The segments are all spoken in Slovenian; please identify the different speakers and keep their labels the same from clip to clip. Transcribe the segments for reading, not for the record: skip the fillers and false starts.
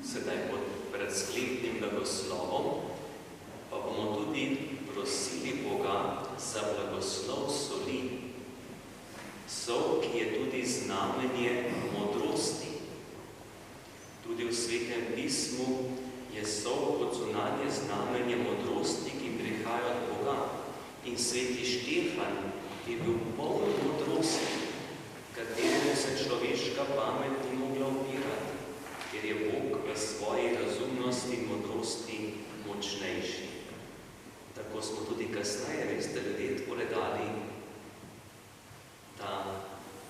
Speaker 1: Sedaj pred sklepnim blagoslovom pa bomo tudi prosili Boga za blagoslov soli. Sol, ki je tudi znamenje modrosti. Tudi v Svetem pismu je sol kot zunanje znamenje modrosti, ki prihaja od Boga. In sveti Štefan je bil poln modrosti, kateremu se človeška pamet ni mogla upirati, ker je Bog v svoji razumnosti in modrosti močnejši. Tako smo tudi kasneje, veste, ljudje povedali, da,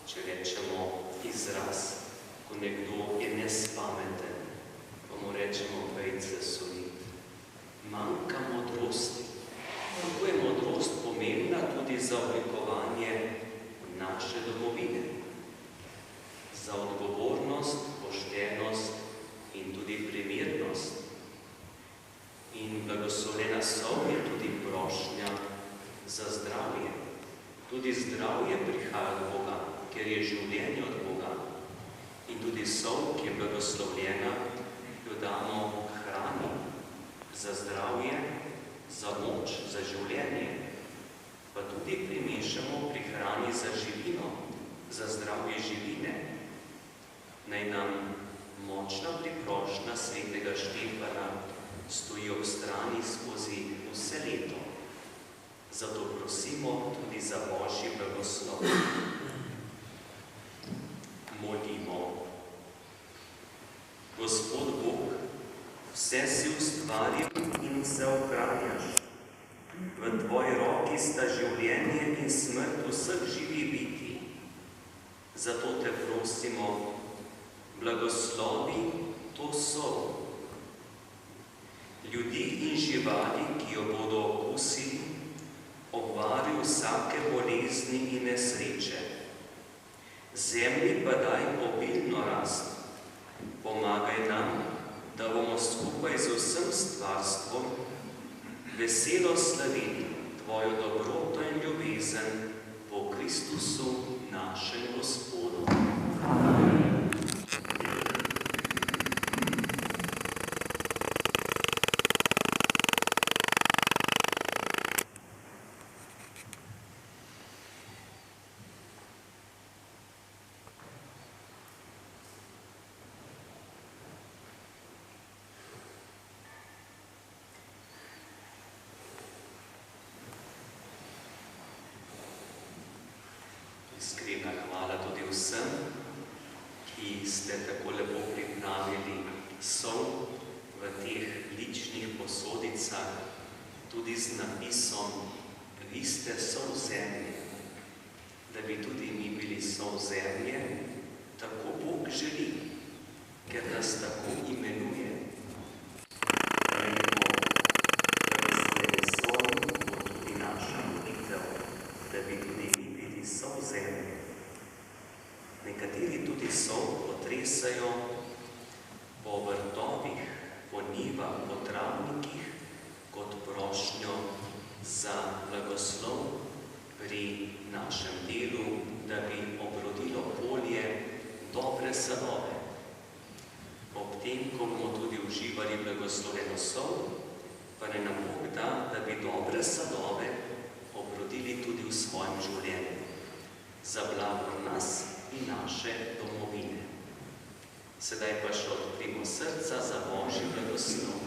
Speaker 1: če rečemo izraz, ko nekdo je nespameten, pa mu rečemo vejce solit. Manjka modrosti. Kako je modrost pomembna tudi za oblikovanje naše domovine, za odgovornost, poštenost in tudi primernost. In blagoslovljena sol je tudi prošnja za zdravje. Tudi zdravje prihaja od Boga, ker je življenje od Boga. In tudi sol, ki je blagoslovljena, jo damo hrani za zdravje, za moč, za življenje. Pa tudi primešamo pri hrani za živino, za zdravje živine. Naj nam močna priprošnja svetega Štefana stoji ob strani skozi vse leto. Zato prosimo tudi za Božji blagoslov. Molimo. Gospod Bog, vse si ustvaril in vse ohranjaš. V tvoji roki sta življenje in smrt vseh živih bitij. Zato te prosimo, blagoslovi to sol. Ljudi in živali, ki jo bodo okusili, obvari vsake bolezni in nesreče. Zemlji pa daj obilno rast. Pomagaj nam, da bomo skupaj z vsem stvarstvom veselo slavili tvojo dobroto in ljubezen po Kristusu, našem Gospodu. Iskrena hvala tudi vsem, ki ste tako lepo pripravili sol v teh ličnih posodicah, tudi z napisom Vi ste sol zemlje, da bi tudi mi bili sol zemlje, tako Bog želi, ker nas tako imenuje. Sol zemlje. Nekateri tudi sol potresajo po vrtovih, po njivah, po travnikih kot prošnjo za blagoslov pri našem delu, da bi obrodilo polje dobre sadove. Ob tem, ko bomo tudi uživali blagoslovljeno sol, pa ne nam Bog da, da bi dobre sadove obrodili tudi v svojem življenju, za blago nas in naše domovine. Sedaj pa še odprimo srca za Božji blagoslov.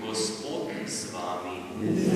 Speaker 1: Gospod z vami.